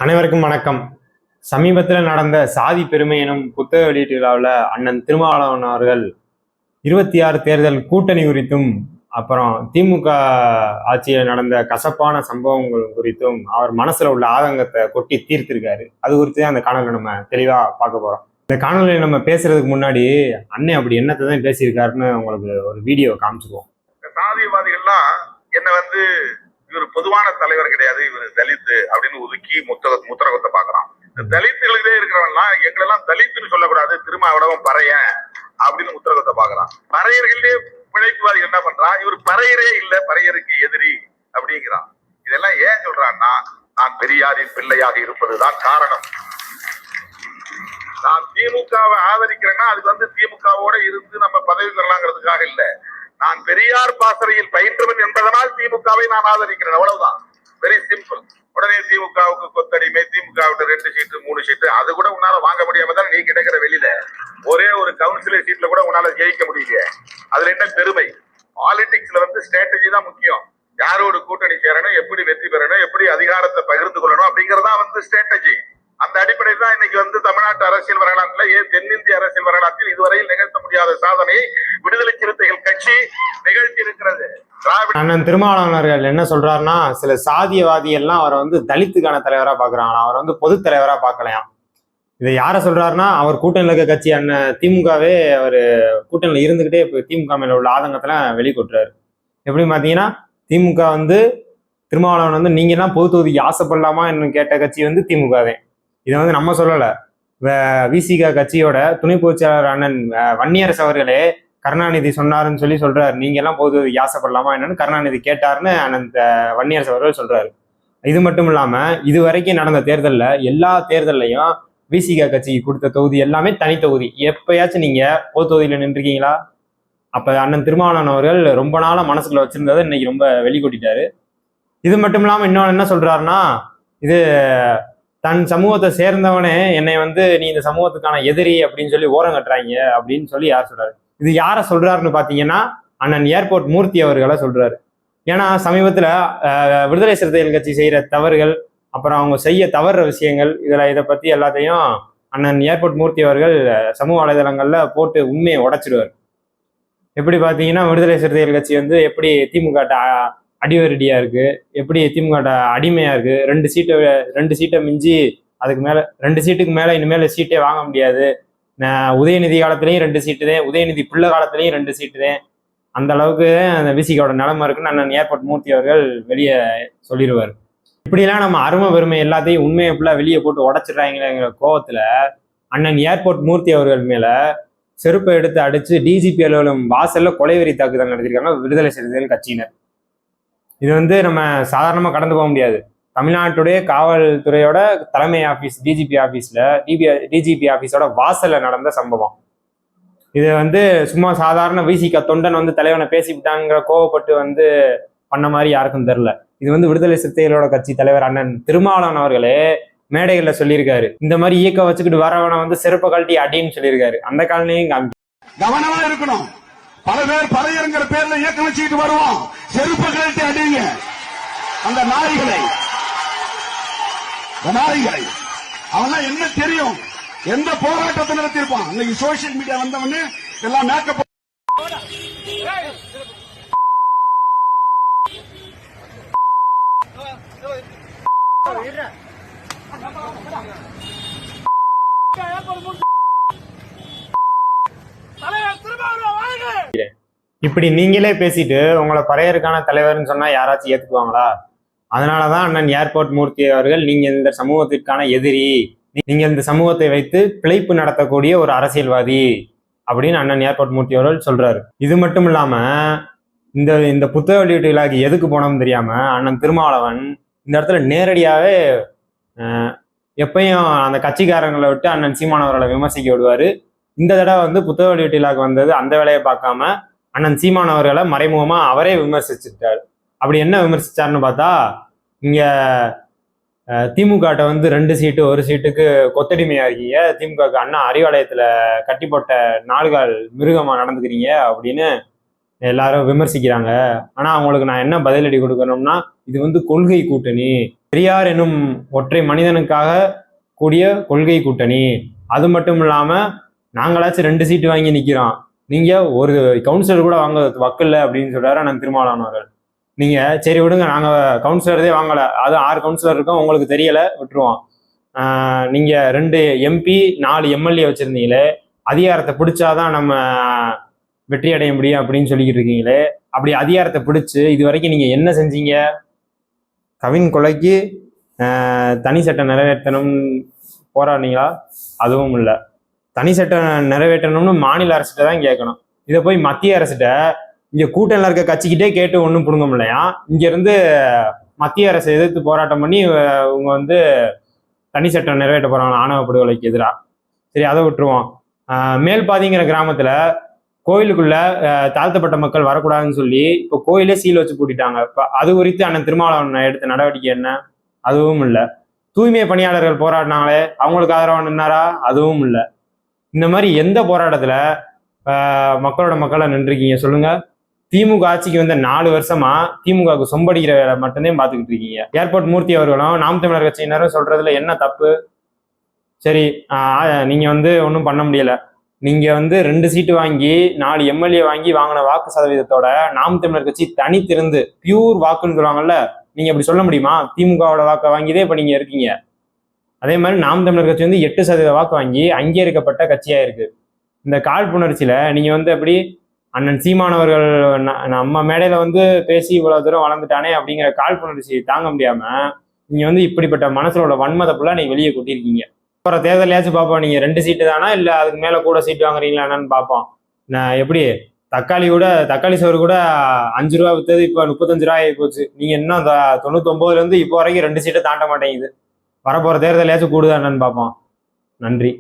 அனைவருக்கும் வணக்கம். சமீபத்தில் நடந்த சாதி பெருமை எனும் புத்தக வெளியீட்டு விழாவில் அண்ணன் திருமாவளவன் அவர்கள் 26 தேர்தல் கூட்டணி குறித்தும் அப்புறம் திமுக ஆட்சியில் நடந்த கசப்பான சம்பவங்கள் குறித்தும் அவர் மனசுல உள்ள ஆதங்கத்தை கொட்டி தீர்த்திருக்காரு. அது குறித்து தான் அந்த காணொலியை நம்ம தெளிவா பார்க்க போறோம். இந்த காணொலியை நம்ம பேசுறதுக்கு முன்னாடி அண்ணன் அப்படி என்னத்தை தான் பேசியிருக்காருன்னு உங்களுக்கு ஒரு வீடியோ காமிச்சிருவோம். சாதியவாதிகள்லாம் என்ன இவர் பொதுவான தலைவர் கிடையாது, இவர் தலித் அப்படின்னு ஒதுக்கி முத்திரகத்தை பாக்குறான். தலித்துகளிலே இருக்கிறவன்லாம் எங்களெல்லாம் தலித்துன்னு சொல்லக்கூடாது, திருமாவளவன் பறையன் அப்படின்னு முத்திரகத்தை பாக்குறான். பறையர்களே பிழைப்புவாதிகள் என்ன பண்றான், இவர் பறையரே இல்ல, பறையருக்கு எதிரி அப்படிங்கிறான். இதெல்லாம் ஏன் சொல்றான்னா, நான் பெரியாரின் பிள்ளையாக இருப்பதுதான் காரணம். நான் திமுகவை ஆதரிக்கிறேன்னா அதுக்கு திமுகவோட இருந்து நம்ம பதவி பெறலாங்கிறதுக்காக இல்ல, நான் பெரியார் பாசறையில் பயின்றவன் என்பதனால் திமுகவை நான் ஆதரிக்கிறேன், அவ்வளவுதான். Very simple. உடனே திமுகவுக்கு கொத்தடிமை, திமுகவுக்கு 2 சீட்டு 3 சீட்டு அது கூட உன்னால வாங்க முடியாம தான் நீ கிடைக்கிற வெளியில ஒரே ஒரு கவுன்சிலர் சீட்ல கூட உன்னால ஜெயிக்க முடியல. அதுல என்ன பெருமை? பாலிடிக்ஸ்ல ஸ்ட்ராட்டஜி தான் முக்கியம். யாரோட கூட்டணி சேரணும், எப்படி வெற்றி பெறணும், எப்படி அதிகாரத்தை பகிர்ந்து கொள்ளணும் அப்படிங்கறதா ஸ்ட்ராட்டஜி. அந்த அடிப்படையில் தான் இன்னைக்கு தமிழ்நாட்டு அரசியல் வரலாற்றில், தென்னிந்திய அரசியல் வரலாற்றில் இதுவரையில் நிகழ்த்த முடியாத சாதனையை விடுதலை சிறுத்தைகள் கட்சி நிகழ்த்தி இருக்கிறது. அண்ணன் திருமாவளவன் அவர்கள் என்ன சொல்றாருன்னா, சில சாதியவாதி எல்லாம் அவரை தலித்துக்கான தலைவரா பாக்குறாங்க, அவர் பொது தலைவரா பார்க்கலையாம். இதை யார சொல்றாருன்னா, அவர் கூட்டணியில் இருக்க கட்சி அண்ணன் திமுகவே அவர் கூட்டணியில் இருந்துகிட்டே இப்போ திமுக மேல உள்ள ஆதங்கத்தெல்லாம் வெளிக்கொட்டுறாரு. எப்படி பாத்தீங்கன்னா, திமுக திருமாவளவன் நீங்க எல்லாம் பொது தொகுதிக்கு ஆசைப்படலாமா என்று கேட்ட கட்சி திமுகவே. இதை நம்ம சொல்லலை. விசிக கட்சியோட துணை பொதுச்செயலாளர் அண்ணன் வன்னியரசு அவர்களே கருணாநிதி சொன்னாருன்னு சொல்றாரு, நீங்க எல்லாம் பொது ஆசைப்படலாமா என்னன்னு கருணாநிதி கேட்டாருன்னு அண்ணன் வன்னியரசு அவர்கள் சொல்றாரு. இது மட்டும் இல்லாம இது வரைக்கும் நடந்த தேர்தலில் எல்லா தேர்தலையும் விசிக கட்சிக்கு கொடுத்த தொகுதி எல்லாமே தனி தொகுதி. எப்பயாச்சும் நீங்க பொது தொகுதியில நின்றுருக்கீங்களா? அப்ப அண்ணன் திருமாவளவன் அவர்கள் ரொம்ப நாளா மனசுக்குள்ள வச்சிருந்ததை இன்னைக்கு ரொம்ப வெளிக்கொட்டிட்டாரு. இது மட்டும் இல்லாம இன்னொன்று என்ன சொல்றாருன்னா, இது தன் சமூகத்தை சேர்ந்தவனே என்னை நீ இந்த சமூகத்துக்கான எதிரி அப்படின்னு ஓரம் கட்டுறாங்க அப்படின்னு யார் சொல்றாரு? இது யார சொல்றாருன்னு பாத்தீங்கன்னா, அண்ணன் ஏர்போர்ட் மூர்த்தி அவர்களை சொல்றாரு. ஏன்னா சமீபத்துல விடுதலை சிறுத்தைகள் கட்சி செய்யற தவறுகள், அப்புறம் அவங்க செய்ய தவறுற விஷயங்கள், இதை பத்தி எல்லாத்தையும் அண்ணன் ஏர்போர்ட் மூர்த்தி அவர்கள் சமூக வலைதளங்கள்ல போட்டு உண்மையை உடைச்சிடுவார். எப்படி பாத்தீங்கன்னா, விடுதலை சிறுத்தைகள் கட்சி எப்படி திமுக அடிவரடியா இருக்கு, எப்படி திமுக அடிமையா இருக்கு, 2 சீட்டை மிஞ்சி அதுக்கு மேல 2 சீட்டுக்கு மேல இனிமேல சீட்டே வாங்க முடியாது, உதயநிதி காலத்திலையும் 2 சீட்டு தான், உதயநிதி பிள்ளை காலத்திலையும் 2 சீட்டு தான், அந்த அளவுக்கு அந்த விசிகோட நிலைமை இருக்குன்னு அண்ணன் ஏர்போர்ட் மூர்த்தி அவர்கள் வெளியே சொல்லிடுவார். இப்படிலாம் நம்ம அருமை பெருமை எல்லாத்தையும் உண்மையை ஃபுல்லா வெளியே போட்டு உடைச்சிடுறாங்கிற கோவத்துல அண்ணன் ஏர்போர்ட் மூர்த்தி அவர்கள் மேல செருப்பை எடுத்து அடிச்சு டிஜிபி அலுவலகம் வாசல்ல கொலைவெறி தாக்குதல் நடத்திருக்காங்க விடுதலை சிறுத்தைகள் கட்சியினர். இது நம்ம சாதாரணமா கடந்து போக முடியாது. தமிழ்நாட்டுடைய காவல்துறையோட தலைமை ஆபீஸ் டிஜிபி ஆபீஸோட வாசல்ல நடந்த சம்பவம். இது சும்மா சாதாரண விசிக தொண்டன் தலைவனை பேசிவிட்டாங்கிற கோவப்பட்டு பண்ண மாதிரி யாருக்கும் தெரியல. இது விடுதலை சிறுத்தைகளோட கட்சி தலைவர் அண்ணன் திருமாவளவன் அவர்களே மேடைகள்ல சொல்லியிருக்காரு, இந்த மாதிரி இயக்க வச்சுக்கிட்டு வரவனை செருப்பை கழட்டி அடின்னு சொல்லியிருக்காரு. அந்த காலனையும் கவனமா இருக்கணும். பல பேர் பறையருங்கிற பேர்ல இயக்கம் வச்சுக்கிட்டு வருவோம், செருப்பு கழட்டி அடிங்க அந்த நாய்களை. அவன் என்ன தெரியும், எந்த போராட்டத்தை நடத்திருப்பான். இன்னைக்கு சோசியல் மீடியா வந்தவொடனே எல்லாம் மேக்கப். இப்படி நீங்களே பேசிட்டு உங்களை பறையருக்கான தலைவர்னு சொன்னா யாராச்சும் ஏத்துக்குவாங்களா? அதனாலதான் அண்ணன் ஏர்போர்ட் மூர்த்தி அவர்கள், நீங்க இந்த சமூகத்திற்கான எதிரி, நீங்க இந்த சமூகத்தை வைத்து பிழைப்பு நடத்தக்கூடிய ஒரு அரசியல்வாதி அப்படின்னு அண்ணன் ஏர்போர்ட் மூர்த்தி அவர்கள் சொல்றாரு. இது மட்டும் இல்லாம இந்த புத்தக வெளியீட்டு விழாக்கு எதுக்கு போனோம்னு தெரியாம அண்ணன் திருமாவளவன் இந்த இடத்துல நேரடியாவே எப்பயும் அந்த கட்சிக்காரங்களை விட்டு அண்ணன் சீமான் அவர்களை விமர்சிக்க விடுவாரு. இந்த தடவை புத்தக வெளியீட்டு விழாக்கு வந்தது அந்த வேலையை பார்க்காம அண்ணன் சீமான் அவர்களை மறைமுகமா அவரே விமர்சிச்சுட்டாரு. அப்படி என்ன விமர்சிச்சாருன்னு பார்த்தா, இங்க திமுக 2 சீட்டு 1 சீட்டுக்கு கொத்தடிமையா இருக்கீங்க, திமுக அண்ணா அறிவாலயத்துல கட்டி போட்ட 4 கால் மிருகமா நடந்துக்கிறீங்க அப்படின்னு எல்லாரும் விமர்சிக்கிறாங்க. ஆனா அவங்களுக்கு நான் என்ன பதிலடி கொடுக்கணும்னா, இது கொள்கை கூட்டணி, பெரியார் என்னும் ஒற்றை மனிதனுக்காக கூடிய கொள்கை கூட்டணி. அது மட்டும் இல்லாம நாங்களாச்சும் 2 சீட்டு வாங்கி நிக்கிறோம், நீங்க ஒரு கவுன்சிலர் கூட வாங்க வக்கில்ல அப்படின்னு சொல்றாரு அண்ணன் திருமாவளவன் அவர்கள். நீங்க சரி விடுங்க, நாங்க கவுன்சிலரே வாங்கல, அது 6 கவுன்சிலர் இருக்கோம், உங்களுக்கு தெரியல, விட்டுருவோம். நீங்க 2 MP 4 MLA வச்சிருந்தீங்களே, அதிகாரத்தை பிடிச்சாதான் நம்ம வெற்றி அடைய முடியும் அப்படின்னு சொல்லிக்கிட்டு இருக்கீங்களே, அப்படி அதிகாரத்தை பிடிச்சு இது வரைக்கும் நீங்க என்ன செஞ்சீங்க? கவின் கொலைக்கு தனி சட்டம் நிறைவேற்றணும் போராடினீங்களா? அதுவும் இல்லை. தனி சட்டம் நிறைவேற்றணும்னு மாநில அரசிட்ட தான் கேட்கணும். இதை போய் மத்திய அரசிட்ட இங்க கூட்டணியில் இருக்க கட்சிக்கிட்டே கேட்டு ஒன்றும் புடுங்க முடியலையா? இங்க இருந்து மத்திய அரசை எதிர்த்து போராட்டம் பண்ணி இவங்க வந்து தனி சட்டம் நிறைவேற்ற போறாங்க ஆணவ படுகொலைக்கு எதிராக. சரி, அதை விட்டுருவோம். மேல்பாதிங்கிற கிராமத்துல கோயிலுக்குள்ள தாழ்த்தப்பட்ட மக்கள் வரக்கூடாதுன்னு சொல்லி இப்போ கோயிலே சீல் வச்சு பூட்டிட்டாங்க. இப்போ அது குறித்து அண்ணன் திருமாவளவன் எடுத்த நடவடிக்கை என்ன? அதுவும் இல்லை. தூய்மை பணியாளர்கள் போராடினாங்களே, அவங்களுக்கு ஆதரவாக நின்னாரா? அதுவும் இல்லை. இந்த மாதிரி எந்த போராட்டத்துல மக்களோட மக்களை நின்றுருக்கீங்க சொல்லுங்க? திமுக ஆட்சிக்கு வந்த 4 வருஷமா திமுகவுக்கு சொம்படிக்கிற வேலை மட்டும்தான் பார்த்துக்கிட்டு இருக்கீங்க. ஏர்போர்ட் மூர்த்தி அவர்களும் நாம் தமிழர் கட்சியினரும் சொல்றதுல என்ன தப்பு? சரி, நீங்க வந்து ஒன்றும் பண்ண முடியல. நீங்க வந்து 2 சீட்டு வாங்கி 4 MLA வாங்கின வாக்கு சதவீதத்தோட நாம் தமிழர் கட்சி தனித்திருந்து பியூர் வாக்குன்னு சொல்லுவாங்கல்ல, நீங்க அப்படி சொல்ல முடியுமா? திமுகவோட வாக்கை வாங்கிதே இப்ப நீங்க இருக்கீங்க. அதே மாதிரி நாம் தமிழர் கட்சி வந்து 8% வாக்கு வாங்கி அங்கீகரிக்கப்பட்ட கட்சியா இருக்கு. இந்த காழ்ப்புணர்ச்சியில நீங்க வந்து எப்படி அண்ணன் சீமானவர்கள் நம்ம மேடையில வந்து பேசி இவ்வளவு தூரம் வளர்ந்துட்டானே அப்படிங்கிற காழ்ப்புணர்ச்சி தாங்க முடியாம நீங்க வந்து இப்படிப்பட்ட மனசுல வன்மதை ஃபுல்லா நீங்க வெளியே கொட்டிருக்கீங்க. போற தேர்தலையாச்சும் பார்ப்போம், நீங்க 2 சீட்டு தானா இல்ல அதுக்கு மேல கூட சீட்டு வாங்குறீங்களா என்னன்னு பார்ப்போம். நான் எப்படி தக்காளி சோறு கூட 5 ரூபா வித்தது இப்போ 35 ரூபாய் ஆகி போச்சு. நீங்க இன்னும் 99ல இருந்து இப்போ வரைக்கும் 2 சீட்டை தாண்ட மாட்டேங்குது. வரப்போற தேர்தலையாச்சும் கூடுதா என்னன்னு பார்ப்போம். நன்றி.